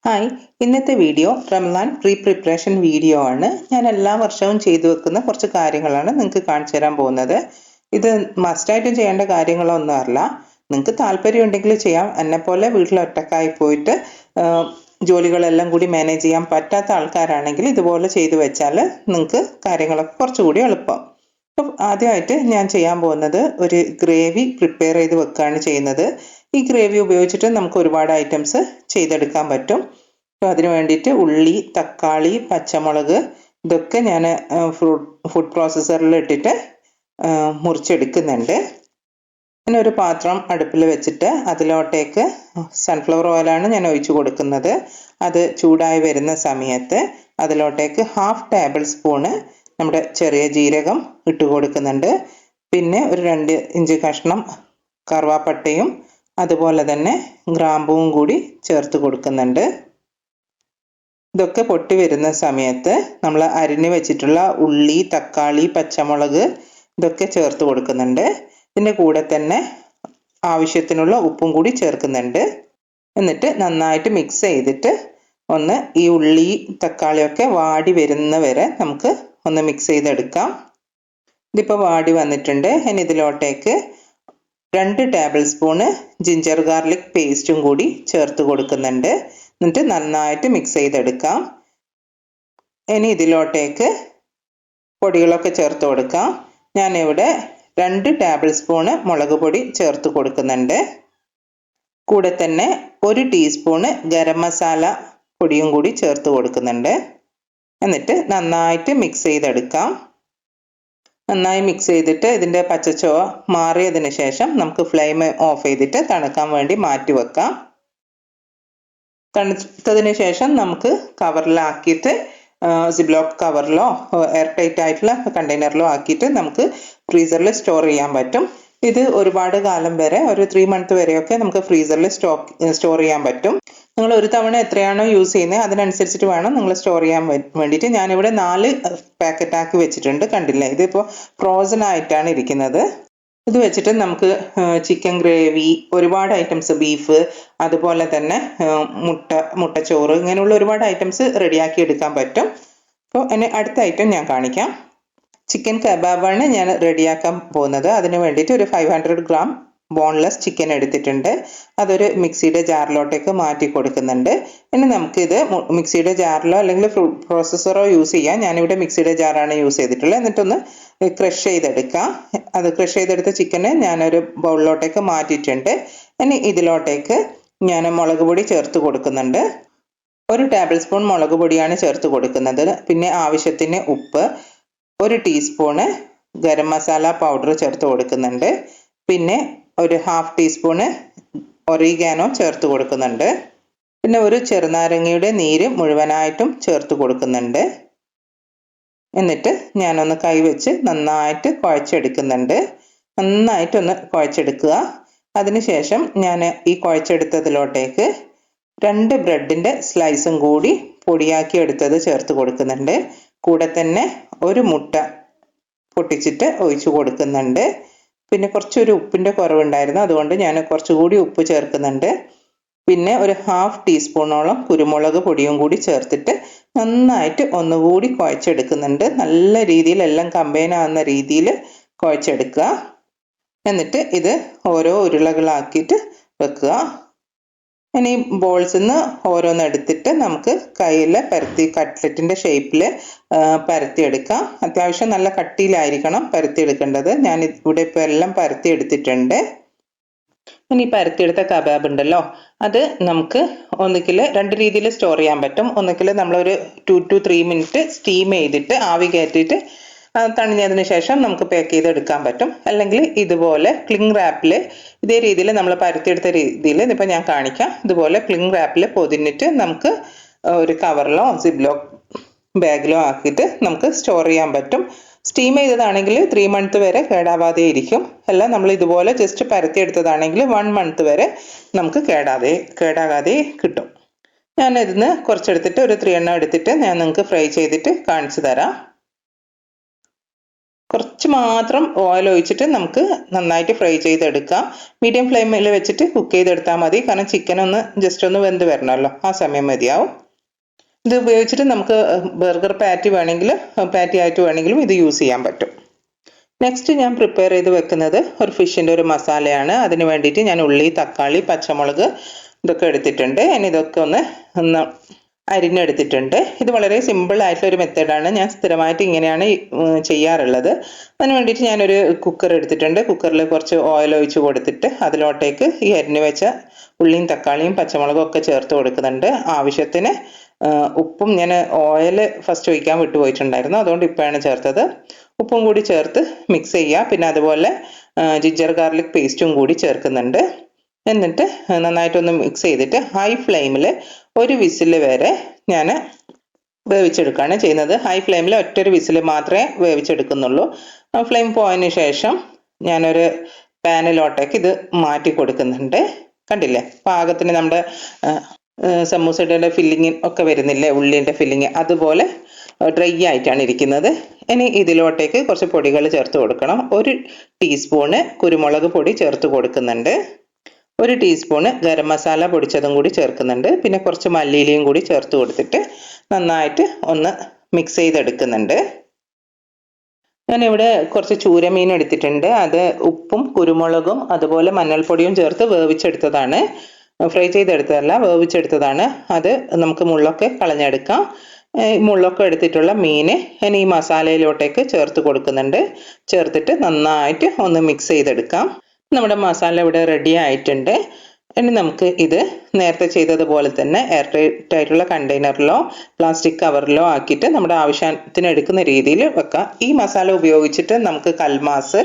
Hi, ഇന്നത്തെ video Ramadan pre preparation video ആണ്. ഞാൻ എല്ലാ വർഷവും ചെയ്തു വെക്കുന്ന കുറച്ച് കാര്യങ്ങളാണ് നിങ്ങൾക്ക് കാണിച്ചു തരാൻ പോകുന്നത്. ഇത് മസ്റ്റായിട്ടും ചെയ്യേണ്ട കാര്യങ്ങളൊന്നും അല്ല. നിങ്ങൾക്ക് താല്പര്യം ഉണ്ടെങ്കിൽ ചെയ്യാം. എന്നെപ്പോലെ വീട്ടിൽ ഒറ്റക്കായി പോയിട്ട് ജോലികളെല്ലാം കൂടി മാനേജ് ചെയ്യാൻ പറ്റാത്ത ആൾക്കാരാണെങ്കിൽ ഇതുപോലെ ചെയ്തു വെച്ചാൽ നിങ്ങൾക്ക് കാര്യങ്ങളൊക്കെ കുറച്ചുകൂടി എളുപ്പം. അപ്പം ആദ്യമായിട്ട് ഞാൻ ചെയ്യാൻ പോകുന്നത് ഒരു ഗ്രേവി പ്രിപ്പയർ ചെയ്ത് വെക്കുകയാണ് ചെയ്യുന്നത്. ഈ ഗ്രേവി ഉപയോഗിച്ചിട്ട് നമുക്ക് ഒരുപാട് ഐറ്റംസ് ചെയ്തെടുക്കാൻ പറ്റും. അപ്പോൾ അതിന് വേണ്ടിയിട്ട് ഉള്ളി, തക്കാളി, പച്ചമുളക് ഇതൊക്കെ ഞാൻ ഫുഡ് പ്രോസസ്സറിൽ ഇട്ടിട്ട് മുറിച്ചെടുക്കുന്നുണ്ട്. പിന്നെ ഒരു പാത്രം അടുപ്പിൽ വെച്ചിട്ട് അതിലോട്ടേക്ക് സൺഫ്ലവർ ഓയിലാണ് ഞാൻ ഒഴിച്ചു കൊടുക്കുന്നത്. അത് ചൂടായി വരുന്ന സമയത്ത് അതിലോട്ടേക്ക് 1/2 ടേബിൾ സ്പൂണ് നമ്മുടെ ചെറിയ ജീരകം ഇട്ട് കൊടുക്കുന്നുണ്ട്. പിന്നെ ഒരു 2 ഇഞ്ച് കഷ്ണം കറുവാപ്പട്ടയും അതുപോലെ തന്നെ ഗ്രാമ്പുവും കൂടി ചേർത്ത് കൊടുക്കുന്നുണ്ട്. ഇതൊക്കെ പൊട്ടി വരുന്ന സമയത്ത് നമ്മൾ അരിഞ്ഞു വെച്ചിട്ടുള്ള ഉള്ളി, തക്കാളി, പച്ചമുളക് ഇതൊക്കെ ചേർത്ത് കൊടുക്കുന്നുണ്ട്. ഇതിൻ്റെ കൂടെ തന്നെ ആവശ്യത്തിനുള്ള ഉപ്പും കൂടി ചേർക്കുന്നുണ്ട്. എന്നിട്ട് നന്നായിട്ട് മിക്സ് ചെയ്തിട്ട് ഒന്ന് ഈ ഉള്ളി, തക്കാളിയൊക്കെ വാടി വരുന്ന വരെ നമുക്ക് ഒന്ന് മിക്സ് ചെയ്തെടുക്കാം. ഇതിപ്പോൾ വാടി വന്നിട്ടുണ്ട്. ഇനി ഇതിലോട്ടേക്ക് 2 ടേബിൾ സ്പൂണ് ജിഞ്ചർ ഗാർലിക് പേസ്റ്റും കൂടി ചേർത്ത് കൊടുക്കുന്നുണ്ട്. എന്നിട്ട് നന്നായിട്ട് മിക്സ് ചെയ്തെടുക്കാം. ഇനി ഇതിലോട്ടേക്ക് പൊടികളൊക്കെ ചേർത്ത് കൊടുക്കാം. ഞാനിവിടെ 2 ടേബിൾ സ്പൂണ് മുളക് പൊടി ചേർത്ത് കൊടുക്കുന്നുണ്ട്. കൂടെ തന്നെ 1 ടീസ്പൂണ് ഗരം മസാല പൊടിയും കൂടി ചേർത്ത് കൊടുക്കുന്നുണ്ട്. എന്നിട്ട് നന്നായിട്ട് മിക്സ് ചെയ്തെടുക്കാം. നന്നായി മിക്സ് ചെയ്തിട്ട് ഇതിൻ്റെ പച്ചച്ചുവ മാറിയതിന് ശേഷം നമുക്ക് ഫ്ലെയിം ഓഫ് ചെയ്തിട്ട് തണുക്കാൻ വേണ്ടി മാറ്റി വെക്കാം. തണുത്തതിന് ശേഷം നമുക്ക് കവറിലാക്കിയിട്ട് സിബ്ലോക്ക് കവറിലോ എയർ ടൈറ്റ് ആയിട്ടുള്ള കണ്ടെയ്നറിലോ ആക്കിയിട്ട് നമുക്ക് ഫ്രീസറിൽ സ്റ്റോർ ചെയ്യാൻ പറ്റും. ഇത് ഒരുപാട് കാലം വരെ ഒരു 3 മന്ത് വരെയൊക്കെ നമുക്ക് ഫ്രീസറിൽ സ്റ്റോർ ചെയ്യാൻ പറ്റും. നിങ്ങൾ ഒരു തവണ എത്രയാണോ യൂസ് ചെയ്യുന്നത് അതിനനുസരിച്ചിട്ട് വേണം നിങ്ങൾ സ്റ്റോർ ചെയ്യാൻ വേണ്ടിയിട്ട്. ഞാനിവിടെ 4 പാക്കറ്റ് ആക്കി വെച്ചിട്ടുണ്ട്. കണ്ടില്ലേ, ഇതിപ്പോൾ ഫ്രോസൺ ആയിട്ടാണ് ഇരിക്കുന്നത്. ഇത് വെച്ചിട്ട് നമുക്ക് ചിക്കൻ ഗ്രേവി, ഒരുപാട് ഐറ്റംസ്, ബീഫ്, അതുപോലെ തന്നെ മുട്ടച്ചോറ്, ഇങ്ങനെയുള്ള ഒരുപാട് ഐറ്റംസ് റെഡിയാക്കി എടുക്കാൻ പറ്റും. അപ്പോൾ ഇനി അടുത്ത ഐറ്റം ഞാൻ കാണിക്കാം. ചിക്കൻ കബാബാണ് ഞാൻ റെഡിയാക്കാൻ പോകുന്നത്. അതിന് വേണ്ടിയിട്ട് ഒരു 500 ഗ്രാം ബോൺലെസ് ചിക്കൻ എടുത്തിട്ടുണ്ട്. അതൊരു മിക്സിയുടെ ജാറിലോട്ടേക്ക് മാറ്റി കൊടുക്കുന്നുണ്ട്. ഇനി നമുക്കിത് മിക്സിയുടെ ജാറിലോ അല്ലെങ്കിൽ ഫുഡ് പ്രോസസ്സറോ യൂസ് ചെയ്യാം. ഞാനിവിടെ മിക്സിയുടെ ജാറാണ് യൂസ് ചെയ്തിട്ടുള്ളത്. എന്നിട്ടൊന്ന് ക്രഷ് ചെയ്തെടുക്കാം. അത് ക്രഷ് ചെയ്തെടുത്ത ചിക്കന് ഞാനൊരു ബൗളിലോട്ടേക്ക് മാറ്റിയിട്ടുണ്ട്. ഇനി ഇതിലോട്ടേക്ക് ഞാൻ മുളക് പൊടി ചേർത്ത് കൊടുക്കുന്നുണ്ട്. 1 ടേബിൾ സ്പൂൺ മുളക് പൊടിയാണ് ചേർത്ത് കൊടുക്കുന്നത്. പിന്നെ ആവശ്യത്തിന് ഉപ്പ്, 1 ടീസ്പൂണ് ഗരം മസാല പൗഡർ ചേർത്ത് കൊടുക്കുന്നുണ്ട്. പിന്നെ ഒരു 1/2 ടീസ്പൂണ് ഒറിഗാനോ ചേർത്ത് കൊടുക്കുന്നുണ്ട്. പിന്നെ ഒരു ചെറുനാരങ്ങയുടെ നീര് മുഴുവനായിട്ടും ചേർത്ത് കൊടുക്കുന്നുണ്ട്. എന്നിട്ട് ഞാനൊന്ന് കൈവച്ച് നന്നായിട്ട് കുഴച്ചെടുക്കുന്നുണ്ട്. നന്നായിട്ടൊന്ന് കുഴച്ചെടുക്കുക. അതിനുശേഷം ഞാൻ ഈ കുഴച്ചെടുത്തതിലോട്ടേക്ക് 2 ബ്രെഡിൻ്റെ സ്ലൈസും കൂടി പൊടിയാക്കി എടുത്തത് ചേർത്ത് കൊടുക്കുന്നുണ്ട്. കൂടെ തന്നെ 1 മുട്ട പൊട്ടിച്ചിട്ട് ഒഴിച്ചു കൊടുക്കുന്നുണ്ട്. പിന്നെ കുറച്ചൊരു ഉപ്പിൻ്റെ കുറവുണ്ടായിരുന്നു, അതുകൊണ്ട് ഞാൻ കുറച്ചുകൂടി ഉപ്പ് ചേർക്കുന്നുണ്ട്. പിന്നെ ഒരു 1/2 ടീസ്പൂണോളം കുരുമുളക് പൊടിയും കൂടി ചേർത്തിട്ട് നന്നായിട്ട് ഒന്നുകൂടി കുഴച്ചെടുക്കുന്നുണ്ട്. നല്ല രീതിയിൽ എല്ലാം കമ്പൈൻ ആവുന്ന രീതിയിൽ കുഴച്ചെടുക്കുക. എന്നിട്ട് ഇത് ഓരോ ഉരുളകളാക്കിയിട്ട് വെക്കുക. ഇനി ബോൾസിൽ നിന്ന് ഓരോന്ന് എടുത്തിട്ട് നമുക്ക് കയ്യിൽ പരത്തി കട്ട്ലറ്റിൻ്റെ ഷേപ്പിൽ പരത്തിയെടുക്കാം. അത്യാവശ്യം നല്ല കട്ടിയിലായിരിക്കണം പരത്തിയെടുക്കേണ്ടത്. ഞാൻ ഇവിടെ ഇപ്പോൾ എല്ലാം പരത്തിയെടുത്തിട്ടുണ്ട്. ഇനി പരത്തിയെടുത്ത കബാബ് ഉണ്ടല്ലോ, അത് നമുക്ക് ഒന്നുകിൽ 2 രീതിയിൽ സ്റ്റോർ ചെയ്യാൻ പറ്റും. ഒന്നുകിൽ നമ്മളൊരു 2 to 3 മിനിറ്റ് സ്റ്റീം ചെയ്തിട്ട് ആവി കയറ്റിയിട്ട് തണിഞ്ഞതിന് ശേഷം നമുക്ക് പാക്ക് ചെയ്തെടുക്കാൻ പറ്റും. അല്ലെങ്കിൽ ഇതുപോലെ ക്ലിംഗ് റാപ്പിൽ ഇതേ രീതിയിൽ നമ്മൾ പരത്തിയെടുത്ത രീതിയിൽ ഇതിപ്പോൾ ഞാൻ കാണിക്കാം. ഇതുപോലെ ക്ലിംഗ് റാപ്പിൽ പൊതിഞ്ഞിട്ട് നമുക്ക് ഒരു കവറിലോ സിബ്ലോ ബാഗിലോ ആക്കിയിട്ട് നമുക്ക് സ്റ്റോർ ചെയ്യാൻ പറ്റും. സ്റ്റീം ചെയ്തതാണെങ്കിൽ 3 മന്ത് വരെ കേടാവാതെ ഇരിക്കും. അല്ല നമ്മൾ ഇതുപോലെ ജസ്റ്റ് പരത്തിയെടുത്തതാണെങ്കിൽ 1 മന്ത് വരെ നമുക്ക് കേടാകാതെ കിട്ടും. ഞാൻ ഇതിന്ന് കുറച്ചെടുത്തിട്ട് ഒരു 3 എണ്ണം എടുത്തിട്ട് ഞാൻ നിങ്ങൾക്ക് ഫ്രൈ ചെയ്തിട്ട് കാണിച്ചു തരാം. കുറച്ച് മാത്രം ഓയിൽ ഒഴിച്ചിട്ട് നമുക്ക് നന്നായിട്ട് ഫ്രൈ ചെയ്തെടുക്കാം. മീഡിയം ഫ്ലെയിമിൽ വെച്ചിട്ട് കുക്ക് ചെയ്തെടുത്താൽ മതി, കാരണം ചിക്കൻ ഒന്ന് ജസ്റ്റ് ഒന്ന് വെന്ത് വരണമല്ലോ, ആ സമയം മതിയാവും. ഇത് ഉപയോഗിച്ചിട്ട് നമുക്ക് ബർഗർ പാറ്റി ആയിട്ട് വേണമെങ്കിലും ഇത് യൂസ് ചെയ്യാൻ പറ്റും. നെക്സ്റ്റ് ഞാൻ പ്രിപ്പയർ ചെയ്ത് വെക്കുന്നത് ഒരു ഫിഷിൻ്റെ ഒരു മസാലയാണ്. അതിന് വേണ്ടിയിട്ട് ഞാൻ ഉള്ളി, തക്കാളി, പച്ചമുളക് ഇതൊക്കെ എടുത്തിട്ടുണ്ട്. ഞാൻ ഇതൊക്കെ ഒന്ന് അരിഞ്ഞെടുത്തിട്ടുണ്ട്. ഇത് വളരെ സിമ്പിൾ ആയിട്ടുള്ള ഒരു മെത്തേഡാണ്. ഞാൻ സ്ഥിരമായിട്ട് ഇങ്ങനെയാണ് ചെയ്യാറുള്ളത്. അതിന് വേണ്ടിയിട്ട് ഞാനൊരു കുക്കർ എടുത്തിട്ടുണ്ട്. കുക്കറിൽ കുറച്ച് ഓയിൽ ഒഴിച്ച് കൊടുത്തിട്ട് അതിലോട്ടേക്ക് ഈ അരിഞ്ഞു വെച്ച ഉള്ളിയും തക്കാളിയും പച്ചമുളകും ഒക്കെ ചേർത്ത് കൊടുക്കുന്നുണ്ട്. ആവശ്യത്തിന് ഉപ്പും ഞാൻ ഓയിൽ ഫസ്റ്റ് ഒഴിക്കാൻ വിട്ടുപോയിട്ടുണ്ടായിരുന്നു, അതുകൊണ്ട് ഇപ്പോഴാണ് ചേർത്തത്. ഉപ്പും കൂടി ചേർത്ത് മിക്സ് ചെയ്യുക. പിന്നെ അതുപോലെ ജിഞ്ചർ ഗാർലിക് പേസ്റ്റും കൂടി ചേർക്കുന്നുണ്ട്. എന്നിട്ട് നന്നായിട്ടൊന്ന് മിക്സ് ചെയ്തിട്ട് ഹൈ ഫ്ലെയിമിൽ ഒരു വിസിൽ വരെ ഞാൻ വേവിച്ചെടുക്കുകയാണ് ചെയ്യുന്നത്. ഹൈ ഫ്ലെയിമിൽ ഒറ്റൊരു വിസിൽ മാത്രമേ വേവിച്ചെടുക്കുന്നുള്ളൂ. ഫ്ലെയിം പോയതിന് ശേഷം ഞാനൊരു പാനിലോട്ടേക്ക് ഇത് മാറ്റി കൊടുക്കുന്നുണ്ട്. കണ്ടില്ലേ, പാകത്തിന് നമ്മുടെ സമൂസയുടെ ഫില്ലിങ് ഒക്കെ വരുന്നില്ലേ, ഉള്ളിൻ്റെ ഫില്ലിങ്, അതുപോലെ ഡ്രൈ ആയിട്ടാണ് ഇരിക്കുന്നത്. ഇനി ഇതിലോട്ടേക്ക് കുറച്ച് പൊടികൾ ചേർത്ത് കൊടുക്കണം. 1 ടീസ്പൂണ് കുരുമുളക് പൊടി ചേർത്ത് കൊടുക്കുന്നുണ്ട്. 1 ടീസ്പൂണ് ഗരം മസാല പൊടിച്ചതും കൂടി ചേർക്കുന്നുണ്ട്. പിന്നെ കുറച്ച് മല്ലിയിലയും കൂടി ചേർത്ത് കൊടുത്തിട്ട് നന്നായിട്ട് ഒന്ന് മിക്സ് ചെയ്തെടുക്കുന്നുണ്ട്. ഞാനിവിടെ കുറച്ച് ചൂരമീൻ എടുത്തിട്ടുണ്ട്. അത് ഉപ്പും കുരുമുളകും അതുപോലെ മഞ്ഞൾപ്പൊടിയും ചേർത്ത് വേവിച്ചെടുത്തതാണ്, ഫ്രൈ ചെയ്തെടുത്തതല്ല, വേവിച്ചെടുത്തതാണ്. അത് നമുക്ക് മുള്ളൊക്കെ കളഞ്ഞെടുക്കാം. മുള്ളൊക്കെ എടുത്തിട്ടുള്ള മീന് ഞാൻ ഈ മസാലയിലോട്ടേക്ക് ചേർത്ത് കൊടുക്കുന്നുണ്ട്. ചേർത്തിട്ട് നന്നായിട്ട് ഒന്ന് മിക്സ് ചെയ്തെടുക്കാം. നമ്മുടെ മസാല ഇവിടെ റെഡി ആയിട്ടുണ്ട്. ഇനി നമുക്ക് ഇത് നേരത്തെ ചെയ്തതുപോലെ തന്നെ എയർ ടൈറ്റ് ആയിട്ടുള്ള കണ്ടെയ്നറിലോ പ്ലാസ്റ്റിക് കവറിലോ ആക്കിയിട്ട് നമ്മുടെ ആവശ്യത്തിന് എടുക്കുന്ന രീതിയിൽ വെക്കാം. ഈ മസാല ഉപയോഗിച്ചിട്ട് നമുക്ക് കൽമാസ്,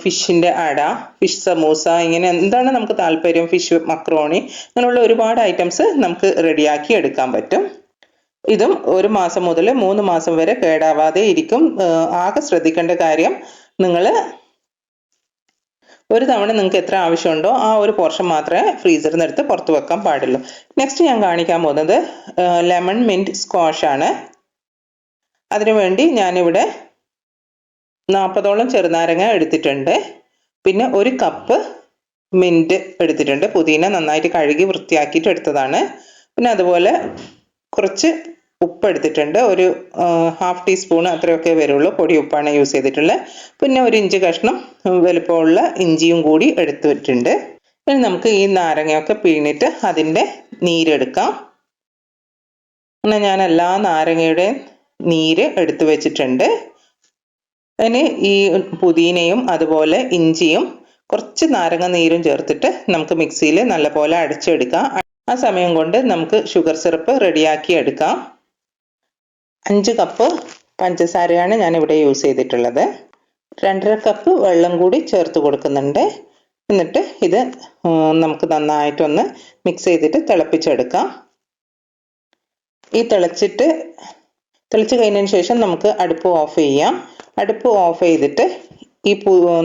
ഫിഷിൻ്റെ അട, ഫിഷ് സമൂസ, ഇങ്ങനെ എന്താണ് നമുക്ക് താല്പര്യം, ഫിഷ് മക്രോണി, അങ്ങനെയുള്ള ഒരുപാട് ഐറ്റംസ് നമുക്ക് റെഡിയാക്കി എടുക്കാൻ പറ്റും. ഇതും 1 മാസം മുതൽ 3 മാസം വരെ കേടാവാതെ ഇരിക്കും. ആകെ ശ്രദ്ധിക്കേണ്ട കാര്യം, നിങ്ങൾ ഒരു തവണ നിങ്ങൾക്ക് എത്ര ആവശ്യമുണ്ടോ ആ ഒരു പോർഷൻ മാത്രമേ ഫ്രീസറിൽ നിന്ന് എടുത്ത് പുറത്ത് വെക്കാൻ പാടുള്ളൂ. നെക്സ്റ്റ് ഞാൻ കാണിക്കാൻ പോകുന്നത് ലെമൺ മിൻറ്റ് സ്ക്വാഷ് ആണ്. അതിനുവേണ്ടി ഞാനിവിടെ 40ഓളം ചെറുനാരങ്ങ എടുത്തിട്ടുണ്ട്. പിന്നെ 1 കപ്പ് മിൻറ്റ് എടുത്തിട്ടുണ്ട്. പുതിന നന്നായിട്ട് കഴുകി വൃത്തിയാക്കിയിട്ട് എടുത്തതാണ്. പിന്നെ അതുപോലെ കുറച്ച് ഉപ്പ് എടുത്തിട്ടുണ്ട്. ഒരു 1/2 ടീസ്പൂൺ അത്രയൊക്കെ വരുള്ളൂ, പൊടി ഉപ്പാണ് യൂസ് ചെയ്തിട്ടുള്ളത്. പിന്നെ 1 ഇഞ്ച് കഷ്ണം വലുപ്പമുള്ള ഇഞ്ചിയും കൂടി എടുത്തിട്ടുണ്ട്. ഇനി നമുക്ക് ഈ നാരങ്ങയൊക്കെ പിഴിഞ്ഞിട്ട് അതിൻ്റെ നീരെടുക്കാം. അങ്ങനെ ഞാൻ എല്ലാ നാരങ്ങയുടെയും നീര് എടുത്തു വെച്ചിട്ടുണ്ട്. ഇനി ഈ പുതിനയും അതുപോലെ ഇഞ്ചിയും കുറച്ച് നാരങ്ങ നീരും ചേർത്തിട്ട് നമുക്ക് മിക്സിയിൽ നല്ലപോലെ അടിച്ചെടുക്കാം. ആ സമയം കൊണ്ട് നമുക്ക് ഷുഗർ സിറപ്പ് റെഡിയാക്കി എടുക്കാം. 5 കപ്പ് പഞ്ചസാരയാണ് ഞാൻ ഇവിടെ യൂസ് ചെയ്തിട്ടുള്ളത്. 2.5 കപ്പ് വെള്ളം കൂടി ചേർത്ത് കൊടുക്കുന്നുണ്ട്. എന്നിട്ട് ഇത് നമുക്ക് നന്നായിട്ടൊന്ന് മിക്സ് ചെയ്തിട്ട് തിളപ്പിച്ചെടുക്കാം. ഈ തിളച്ച് കഴിഞ്ഞതിന് ശേഷം നമുക്ക് അടുപ്പ് ഓഫ് ചെയ്യാം. അടുപ്പ് ഓഫ് ചെയ്തിട്ട് ഈ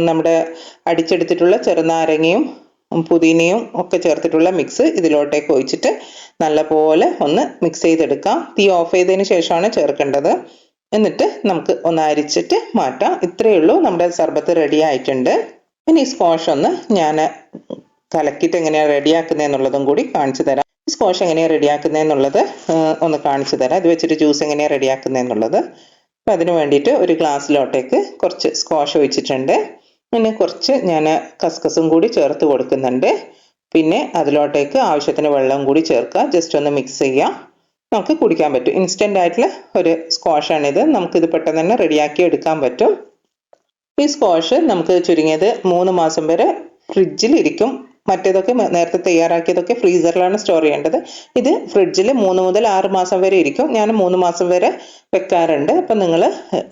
നമ്മുടെ അടിച്ചെടുത്തിട്ടുള്ള ചെറുനാരങ്ങയും പുതിനയും ഒക്കെ ചേർത്തിട്ടുള്ള മിക്സ് ഇതിലോട്ടേക്ക് ഒഴിച്ചിട്ട് നല്ലപോലെ ഒന്ന് മിക്സ് ചെയ്തെടുക്കാം. തീ ഓഫ് ചെയ്തതിന് ശേഷമാണ് ചേർക്കേണ്ടത്. എന്നിട്ട് നമുക്ക് ഒന്ന് അരിച്ചിട്ട് മാറ്റാം. ഇത്രയേ ഉള്ളൂ, നമ്മുടെ സർബത്ത് റെഡി ആയിട്ടുണ്ട്. ഇനി ഈ സ്ക്വാഷ് ഒന്ന് ഞാൻ കലക്കിയിട്ട് എങ്ങനെയാണ് റെഡിയാക്കുന്നതെന്നുള്ളതും കൂടി കാണിച്ചു തരാം. ഈ സ്ക്വാഷ് എങ്ങനെയാണ് റെഡിയാക്കുന്നതെന്നുള്ളത് ഒന്ന് കാണിച്ചു തരാം. ഇത് വെച്ചിട്ട് ജ്യൂസ് എങ്ങനെയാണ് റെഡിയാക്കുന്നതെന്നുള്ളത്. അപ്പം അതിന് വേണ്ടിയിട്ട് ഒരു ഗ്ലാസ്സിലോട്ടേക്ക് കുറച്ച് സ്ക്വാഷ് ഒഴിച്ചിട്ടുണ്ട്. പിന്നെ കുറച്ച് ഞാൻ കസ്കസും കൂടി ചേർത്ത് കൊടുക്കുന്നുണ്ട്. പിന്നെ അതിലോട്ടേക്ക് ആവശ്യത്തിന് വെള്ളം കൂടി ചേർക്കുക. ജസ്റ്റ് ഒന്ന് മിക്സ് ചെയ്യുക. നമുക്ക് കുടിക്കാൻ പറ്റും. ഇൻസ്റ്റൻ്റ് ആയിട്ടുള്ള ഒരു സ്ക്വാഷാണിത്. നമുക്കിത് പെട്ടെന്ന് തന്നെ റെഡിയാക്കി എടുക്കാൻ പറ്റും. ഈ സ്ക്വാഷ് നമുക്ക് ചുരുങ്ങിയത് 3 മാസം വരെ ഫ്രിഡ്ജിൽ ഇരിക്കും. മറ്റേതൊക്കെ നേരത്തെ തയ്യാറാക്കിയതൊക്കെ ഫ്രീസറിലാണ് സ്റ്റോർ ചെയ്യേണ്ടത്. ഇത് ഫ്രിഡ്ജിൽ 3 മുതൽ 6 മാസം വരെ ഇരിക്കും. ഞാൻ 3 മാസം വരെ വെക്കാറുണ്ട്. അപ്പം നിങ്ങൾ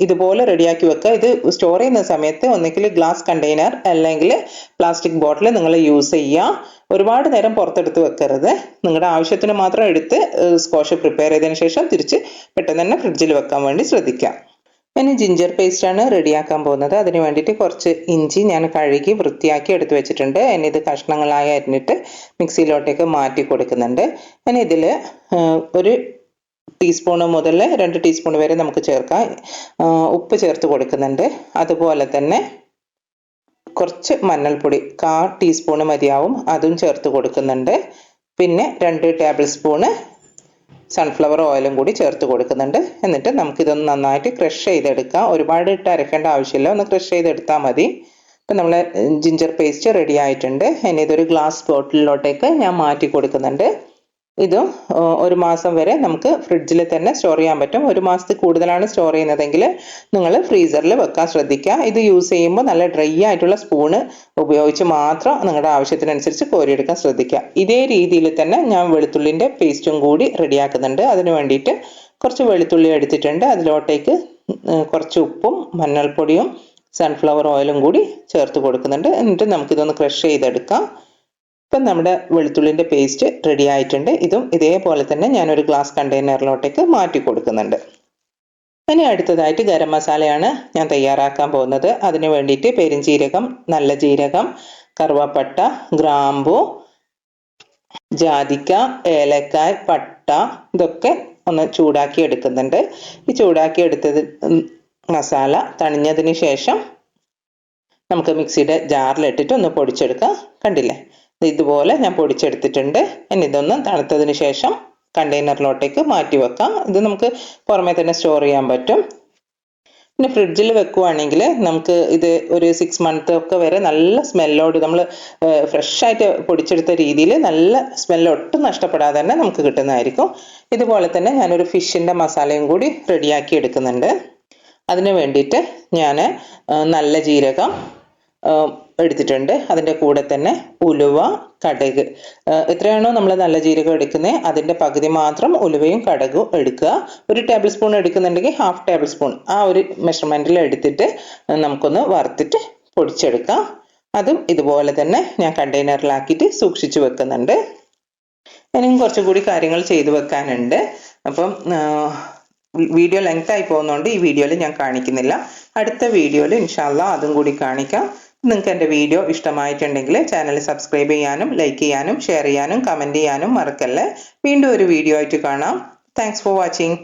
ഇതുപോലെ റെഡിയാക്കി വെക്കുക. ഇത് സ്റ്റോർ ചെയ്യുന്ന സമയത്ത് ഒന്നുകിൽ ഗ്ലാസ് കണ്ടെയ്നർ അല്ലെങ്കിൽ പ്ലാസ്റ്റിക് ബോട്ടിൽ നിങ്ങൾ യൂസ് ചെയ്യുക. ഒരുപാട് നേരം പുറത്തെടുത്ത് വെക്കരുത്. നിങ്ങളുടെ ആവശ്യത്തിന് മാത്രം എടുത്ത് സ്ക്വാഷ് പ്രിപ്പയർ ചെയ്തതിന് ശേഷം തിരിച്ച് പെട്ടെന്ന് തന്നെ ഫ്രിഡ്ജിൽ വെക്കാൻ വേണ്ടി ശ്രദ്ധിക്കാം. ഇനി ജിഞ്ചർ പേസ്റ്റാണ് റെഡിയാക്കാൻ പോകുന്നത്. അതിന് വേണ്ടിയിട്ട് കുറച്ച് ഇഞ്ചി ഞാൻ കഴുകി വൃത്തിയാക്കി എടുത്ത് വെച്ചിട്ടുണ്ട്. ഇനി ഇത് കഷ്ണങ്ങളായി അരിഞ്ഞിട്ട് മിക്സിയിലോട്ടേക്ക് മാറ്റി കൊടുക്കുന്നുണ്ട്. ഇനി ഇതിൽ ഒരു ടീസ്പൂൺ മുതൽ 2 ടീസ്പൂൺ വരെ നമുക്ക് ചേർക്കാം. ഉപ്പ് ചേർത്ത് കൊടുക്കുന്നുണ്ട്. അതുപോലെ തന്നെ കുറച്ച് മഞ്ഞൾപ്പൊടി 1/4 ടീസ്പൂൺ മതിയാവും, അതും ചേർത്ത് കൊടുക്കുന്നുണ്ട്. പിന്നെ 2 ടേബിൾ സ്പൂണ് സൺഫ്ലവർ ഓയിലും കൂടി ചേർത്ത് കൊടുക്കുന്നുണ്ട്. എന്നിട്ട് നമുക്കിതൊന്ന് നന്നായിട്ട് ക്രഷ് ചെയ്തെടുക്കാം. ഒരുപാട് ഇട്ട് അരക്കേണ്ട ആവശ്യമില്ല, ഒന്ന് ക്രഷ് ചെയ്തെടുത്താൽ മതി. ഇപ്പം നമ്മളെ ജിഞ്ചർ പേസ്റ്റ് റെഡി ആയിട്ടുണ്ട്. ഇനി ഇതൊരു ഗ്ലാസ് ബോട്ടിലിലോട്ടേക്ക് ഞാൻ മാറ്റി കൊടുക്കുന്നുണ്ട്. ഇതും 1 മാസം വരെ നമുക്ക് ഫ്രിഡ്ജിൽ തന്നെ സ്റ്റോർ ചെയ്യാൻ പറ്റും. 1 മാസത്തിൽ കൂടുതലാണ് സ്റ്റോർ ചെയ്യുന്നതെങ്കിൽ നിങ്ങൾ ഫ്രീസറിൽ വെക്കാൻ ശ്രദ്ധിക്കുക. ഇത് യൂസ് ചെയ്യുമ്പോൾ നല്ല ഡ്രൈ ആയിട്ടുള്ള സ്പൂണ് ഉപയോഗിച്ച് മാത്രം നിങ്ങളുടെ ആവശ്യത്തിനനുസരിച്ച് കോരിയെടുക്കാൻ ശ്രദ്ധിക്കുക. ഇതേ രീതിയിൽ തന്നെ ഞാൻ വെളുത്തുള്ളിൻ്റെ പേസ്റ്റും കൂടി റെഡിയാക്കുന്നുണ്ട്. അതിന് വേണ്ടിയിട്ട് കുറച്ച് വെളുത്തുള്ളി എടുത്തിട്ടുണ്ട്. അതിലോട്ടേക്ക് കുറച്ച് ഉപ്പും മഞ്ഞൾപ്പൊടിയും സൺഫ്ലവർ ഓയിലും കൂടി ചേർത്ത് കൊടുക്കുന്നുണ്ട്. എന്നിട്ട് നമുക്കിതൊന്ന് ക്രഷ് ചെയ്തെടുക്കാം. ഇപ്പം നമ്മുടെ വെളുത്തുള്ളിൻ്റെ പേസ്റ്റ് റെഡി ആയിട്ടുണ്ട്. ഇതും ഇതേപോലെ തന്നെ ഞാനൊരു ഗ്ലാസ് കണ്ടെയ്നറിലോട്ടേക്ക് മാറ്റി കൊടുക്കുന്നുണ്ട്. ഇനി അടുത്തതായിട്ട് ഗരം മസാലയാണ് ഞാൻ തയ്യാറാക്കാൻ പോകുന്നത്. അതിന് വേണ്ടിയിട്ട് പെരുംജീരകം, നല്ല ജീരകം, കറുവപ്പട്ട, ഗ്രാമ്പൂ, ജാതിക്ക, ഏലക്കായ്, പട്ട ഇതൊക്കെ ഒന്ന് ചൂടാക്കി എടുക്കുന്നുണ്ട്. ഈ ചൂടാക്കി എടുത്തത് മസാല തണിഞ്ഞതിന് ശേഷം നമുക്ക് മിക്സിയുടെ ജാറിലിട്ടിട്ട് ഒന്ന് പൊടിച്ചെടുക്കാം. കണ്ടില്ലേ, ഇതുപോലെ ഞാൻ പൊടിച്ചെടുത്തിട്ടുണ്ട്. ഇനി ഇതൊന്ന് തണുത്തതിന് ശേഷം കണ്ടെയ്നറിലോട്ടേക്ക് മാറ്റി വെക്കാം. ഇത് നമുക്ക് പുറമേ തന്നെ സ്റ്റോർ ചെയ്യാൻ പറ്റും. പിന്നെ ഫ്രിഡ്ജിൽ വെക്കുവാണെങ്കിൽ നമുക്ക് ഇത് ഒരു 6 മന്ത് ഒക്കെ വരെ നല്ല സ്മെല്ലോട് നമ്മൾ ഫ്രഷായിട്ട് പൊടിച്ചെടുത്ത രീതിയിൽ നല്ല സ്മെല്ല് ഒട്ടും നഷ്ടപ്പെടാതെ തന്നെ നമുക്ക് കിട്ടുന്നതായിരിക്കും. ഇതുപോലെ തന്നെ ഞാനൊരു ഫിഷിൻ്റെ മസാലയും കൂടി റെഡിയാക്കി എടുക്കുന്നുണ്ട്. അതിന് വേണ്ടിയിട്ട് ഞാൻ നല്ല ജീരകം എടുത്തിട്ടുണ്ട്. അതിൻ്റെ കൂടെ തന്നെ ഉലുവ, കടുക്, എത്രയാണോ നമ്മൾ നല്ല ജീരകം എടുക്കുന്നത് അതിൻ്റെ പകുതി മാത്രം ഉലുവയും കടുകും എടുക്കുക. 1 ടേബിൾ സ്പൂൺ എടുക്കുന്നുണ്ടെങ്കിൽ 1/2 ടേബിൾ സ്പൂൺ ആ ഒരു മെഷർമെൻറ്റിൽ എടുത്തിട്ട് നമുക്കൊന്ന് വറുത്തിട്ട് പൊടിച്ചെടുക്കാം. അതും ഇതുപോലെ തന്നെ ഞാൻ കണ്ടെയ്നറിലാക്കിയിട്ട് സൂക്ഷിച്ചു വെക്കുന്നുണ്ട്. ഇനിയും കുറച്ചുകൂടി കാര്യങ്ങൾ ചെയ്തു വെക്കാനുണ്ട്. അപ്പം വീഡിയോ ലെങ്ത് ആയി പോകുന്നതുകൊണ്ട് ഈ വീഡിയോയിൽ ഞാൻ കാണിക്കുന്നില്ല. അടുത്ത വീഡിയോയിൽ ഇൻഷാല്ലാ അതും കൂടി കാണിക്കാം. നിങ്ങൾക്ക് എൻ്റെ വീഡിയോ ഇഷ്ടമായിട്ടുണ്ടെങ്കിൽ ചാനൽ സബ്സ്ക്രൈബ് ചെയ്യാനും ലൈക്ക് ചെയ്യാനും ഷെയർ ചെയ്യാനും കമൻറ്റ് ചെയ്യാനും മറക്കല്ലേ. വീണ്ടും ഒരു വീഡിയോ ആയിട്ട് കാണാം. Thanks for watching.